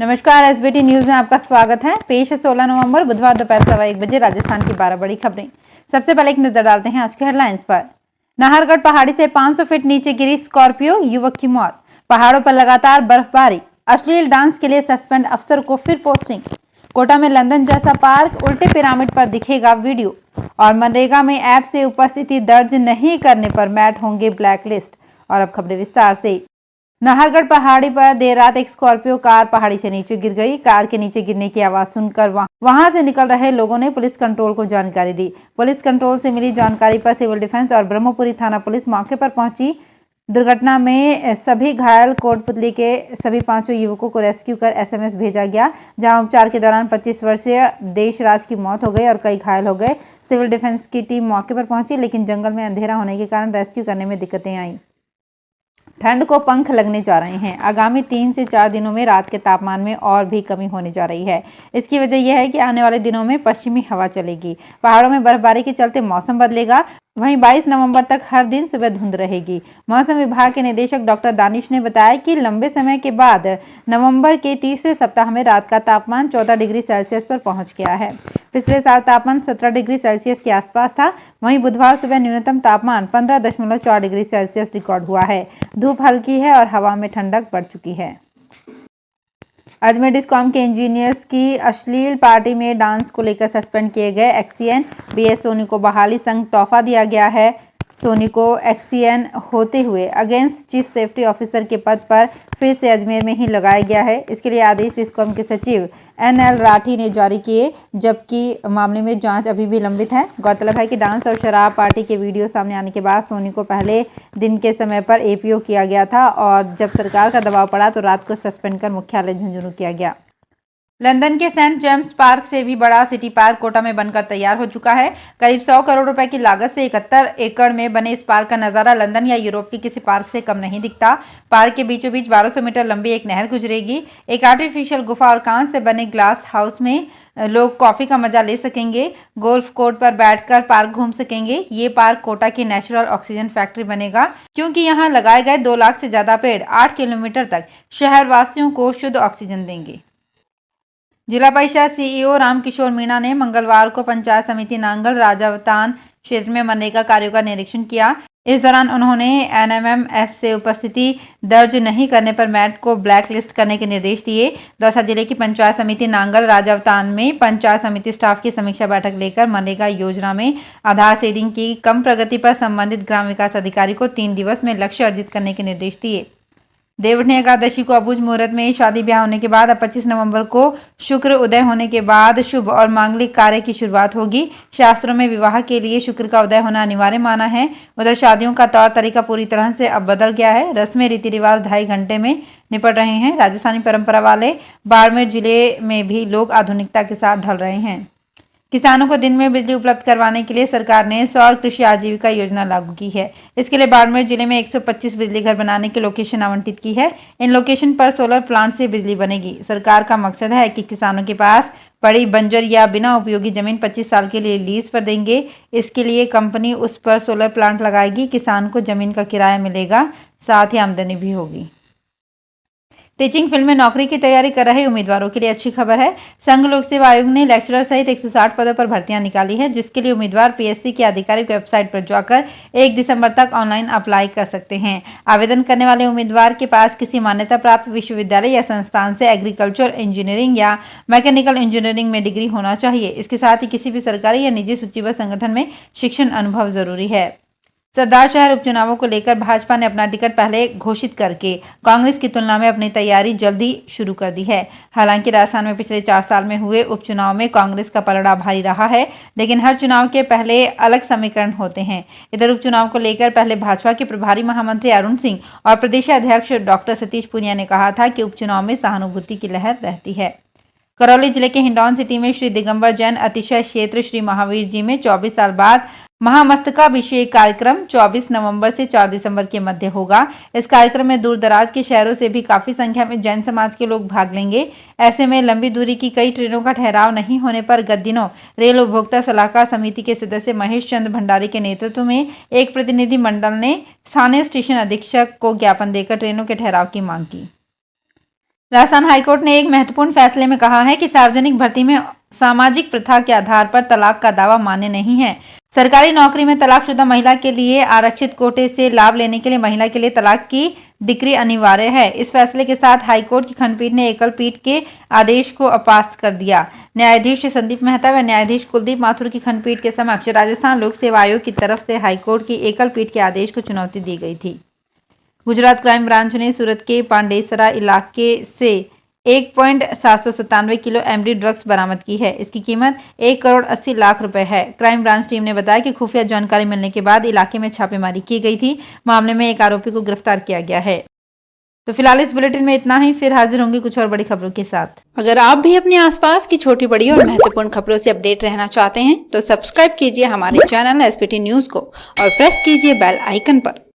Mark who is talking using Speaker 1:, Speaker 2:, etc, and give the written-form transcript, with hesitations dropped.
Speaker 1: नमस्कार, SBT news में आपका स्वागत है। पेश है 16 नवंबर बुधवार दोपहर 1:15 बजे राजस्थान की 12 बड़ी खबरें। सबसे पहले एक नजर डालते हैं आज के हेडलाइंस पर। नाहरगढ़ पहाड़ी से 500 फीट नीचे गिरी स्कॉर्पियो, युवक की मौत। पहाड़ों पर लगातार बर्फबारी, अश्लील डांस के लिए सस्पेंड अफसर को फिर पोस्टिंग। कोटा में लंदन जैसा पार्क, उल्टे पिरामिड पर दिखेगा वीडियो। और मनरेगा में ऐप से उपस्थिति दर्ज नहीं करने पर मैट होंगे ब्लैकलिस्ट। और अब खबरें विस्तार से। नाहरगढ़ पहाड़ी पर देर रात एक स्कॉर्पियो कार पहाड़ी से नीचे गिर गई। कार के नीचे गिरने की आवाज सुनकर वहां से निकल रहे लोगों ने पुलिस कंट्रोल को जानकारी दी। पुलिस कंट्रोल से मिली जानकारी पर सिविल डिफेंस और ब्रह्मपुरी थाना पुलिस मौके पर पहुंची। दुर्घटना में सभी घायल कोटपुतली के सभी 5 युवकों को रेस्क्यू कर एसएमएस भेजा गया, जहां उपचार के दौरान 25 वर्षीय देशराज की मौत हो गई और कई घायल हो गए। सिविल डिफेंस की टीम मौके पर पहुंची, लेकिन जंगल में अंधेरा होने के कारण रेस्क्यू करने में दिक्कतें आई। ठंड को पंख लगने जा रहे हैं। आगामी 3 से 4 दिनों में रात के तापमान में और भी कमी होने जा रही है। इसकी वजह यह है कि आने वाले दिनों में पश्चिमी हवा चलेगी। पहाड़ों में बर्फबारी के चलते मौसम बदलेगा। वहीं 22 नवंबर तक हर दिन सुबह धुंध रहेगी। मौसम विभाग के निदेशक डॉक्टर दानिश ने बताया कि लंबे समय के बाद नवंबर के तीसरे सप्ताह में रात का तापमान 14 डिग्री सेल्सियस पर पहुंच गया है। पिछले साल तापमान 17 डिग्री सेल्सियस के आसपास था। वहीं बुधवार सुबह न्यूनतम तापमान 15.4 डिग्री सेल्सियस रिकॉर्ड हुआ है। धूप हल्की है और हवा में ठंडक बढ़ चुकी है। अजमेर डिस्कॉम के इंजीनियर्स की अश्लील पार्टी में डांस को लेकर सस्पेंड किए गए एक्सीएन बीएस सोनी को बहाली संग तोहफा दिया गया है। सोनी को एक्सीएन होते हुए अगेंस्ट चीफ सेफ्टी ऑफिसर के पद पर फिर से अजमेर में ही लगाया गया है। इसके लिए आदेश डिस्कॉम के सचिव एनएल राठी ने जारी किए, जबकि मामले में जांच अभी भी लंबित है। गौरतलब है कि डांस और शराब पार्टी के वीडियो सामने आने के बाद सोनी को पहले दिन के समय पर एपीओ किया गया था और जब सरकार का दबाव पड़ा तो रात को सस्पेंड कर मुख्यालय झुंझुनू किया गया। लंदन के सेंट जेम्स पार्क से भी बड़ा सिटी पार्क कोटा में बनकर तैयार हो चुका है। करीब 100 करोड़ रुपए की लागत से 71 एकड़ में बने इस पार्क का नजारा लंदन या यूरोप के किसी पार्क से कम नहीं दिखता। पार्क के बीचों बीच 1200 मीटर लंबी एक नहर गुजरेगी। एक आर्टिफिशियल गुफा और कांच से बने ग्लास हाउस में लोग कॉफी का मजा ले सकेंगे। गोल्फ कोर्ट पर बैठकर पार्क घूम सकेंगे। ये पार्क कोटा की नेचुरल ऑक्सीजन फैक्ट्री बनेगा, क्योंकि यहाँ लगाए गए 2 लाख से ज्यादा पेड़ 8 किलोमीटर तक शहर वासियों को शुद्ध ऑक्सीजन देंगे। जिला परिषद सीईओ रामकिशोर मीणा ने मंगलवार को पंचायत समिति नांगल राजावतान क्षेत्र में मनरेगा कार्यों का निरीक्षण किया। इस दौरान उन्होंने एनएमएमएस से उपस्थिति दर्ज नहीं करने पर मैट को ब्लैक लिस्ट करने के निर्देश दिए। दौसा जिले की पंचायत समिति नांगल राजावतान में पंचायत समिति स्टाफ की समीक्षा बैठक लेकर मनरेगा योजना में आधार सीडिंग की कम प्रगति पर संबंधित ग्राम विकास अधिकारी को 3 दिवस में लक्ष्य अर्जित करने के निर्देश दिए। देवउठनी एकादशी को अबुझ मुहूर्त में शादी ब्याह होने के बाद अब 25 नवंबर को शुक्र उदय होने के बाद शुभ और मांगलिक कार्य की शुरुआत होगी। शास्त्रों में विवाह के लिए शुक्र का उदय होना अनिवार्य माना है। उधर शादियों का तौर तरीका पूरी तरह से अब बदल गया है। रस्में रीति रिवाज 2.5 घंटे में निपट रहे हैं। राजस्थानी परंपरा वाले बाड़मेर जिले में भी लोग आधुनिकता के साथ ढल रहे हैं। किसानों को दिन में बिजली उपलब्ध करवाने के लिए सरकार ने सौर कृषि आजीविका योजना लागू की है। इसके लिए बाड़मेर जिले में 125 बिजली घर बनाने की लोकेशन आवंटित की है। इन लोकेशन पर सोलर प्लांट से बिजली बनेगी। सरकार का मकसद है कि किसानों के पास पड़ी बंजर या बिना उपयोगी जमीन 25 साल के लिए लीज पर देंगे। इसके लिए कंपनी उस पर सोलर प्लांट लगाएगी। किसान को जमीन का किराया मिलेगा, साथ ही आमदनी भी होगी। टीचिंग फील्ड में नौकरी की तैयारी कर रहे उम्मीदवारों के लिए अच्छी खबर है। संघ लोक सेवा आयोग ने लेक्चरर सहित 160 पदों पर भर्तियां निकाली है, जिसके लिए उम्मीदवार पीएससी की आधिकारिक वेबसाइट पर जाकर 1 दिसंबर तक ऑनलाइन अप्लाई कर सकते हैं। आवेदन करने वाले उम्मीदवार के पास किसी मान्यता प्राप्त विश्वविद्यालय या संस्थान से एग्रीकल्चर इंजीनियरिंग या मैकेनिकल इंजीनियरिंग में डिग्री होना चाहिए। इसके साथ ही किसी भी सरकारी या निजी सूचीबद्ध संगठन में शिक्षण अनुभव जरूरी है। सरदार शहर उपचुनावों को लेकर भाजपा ने अपना टिकट पहले घोषित करके कांग्रेस की तुलना में अपनी तैयारी जल्दी शुरू कर दी है। हालांकि राजस्थान में पिछले 4 साल में हुए उपचुनाव में कांग्रेस का पलड़ा भारी रहा है, लेकिन हर चुनाव के पहले अलग समीकरण होते हैं। इधर उपचुनाव को लेकर पहले भाजपा के प्रभारी महामंत्री अरुण सिंह और प्रदेशाध्यक्ष डॉक्टर सतीश पूनिया ने कहा था कि उपचुनाव में सहानुभूति की लहर रहती है। करौली जिले के हिंडौन सिटी में श्री दिगंबर जैन अतिशय क्षेत्र श्री महावीर जी में 24 साल बाद महामस्तकाभिषेक कार्यक्रम 24 नवंबर से 4 दिसंबर के मध्य होगा। इस कार्यक्रम में दूर दराज के शहरों से भी काफी संख्या में जैन समाज के लोग भाग लेंगे। ऐसे में लंबी दूरी की कई ट्रेनों का ठहराव नहीं होने पर गत दिनों रेल उपभोक्ता सलाहकार समिति के सदस्य महेश चंद्र भंडारी के नेतृत्व में एक प्रतिनिधि मंडल ने स्थानीय स्टेशन अधीक्षक को ज्ञापन देकर ट्रेनों के ठहराव की मांग की। राजस्थान हाईकोर्ट ने एक महत्वपूर्ण फैसले में कहा है कि सार्वजनिक भर्ती में सामाजिक प्रथा के आधार पर तलाक का दावा मान्य नहीं है। सरकारी नौकरी में तलाकशुदा महिला के लिए आरक्षित कोटे से लाभ लेने के लिए महिला के लिए तलाक की डिक्री अनिवार्य है। इस फैसले के साथ हाईकोर्ट की खंडपीठ ने एकल पीठ के आदेश को अपास्त कर दिया। न्यायाधीश संदीप मेहता व न्यायाधीश कुलदीप माथुर की खंडपीठ के समक्ष राजस्थान लोक सेवा आयोग की तरफ से हाईकोर्ट की एकल पीठ के आदेश को चुनौती दी गई थी। गुजरात क्राइम ब्रांच ने सूरत के पांडेसरा इलाके से 1.797 किलो एमडी ड्रग्स बरामद की है। इसकी कीमत 1 करोड़ 80 लाख रुपए है। क्राइम ब्रांच टीम ने बताया कि खुफिया जानकारी मिलने के बाद इलाके में छापेमारी की गई थी। मामले में एक आरोपी को गिरफ्तार किया गया है। तो फिलहाल इस बुलेटिन में इतना ही, फिर हाजिर होंगे कुछ और बड़ी खबरों के साथ। अगर आप भी अपने आसपास की छोटी बड़ी और महत्वपूर्ण खबरों से अपडेट रहना चाहते हैं तो सब्सक्राइब कीजिए हमारे चैनल एसपीटी न्यूज को और प्रेस कीजिए बेल आइकन पर।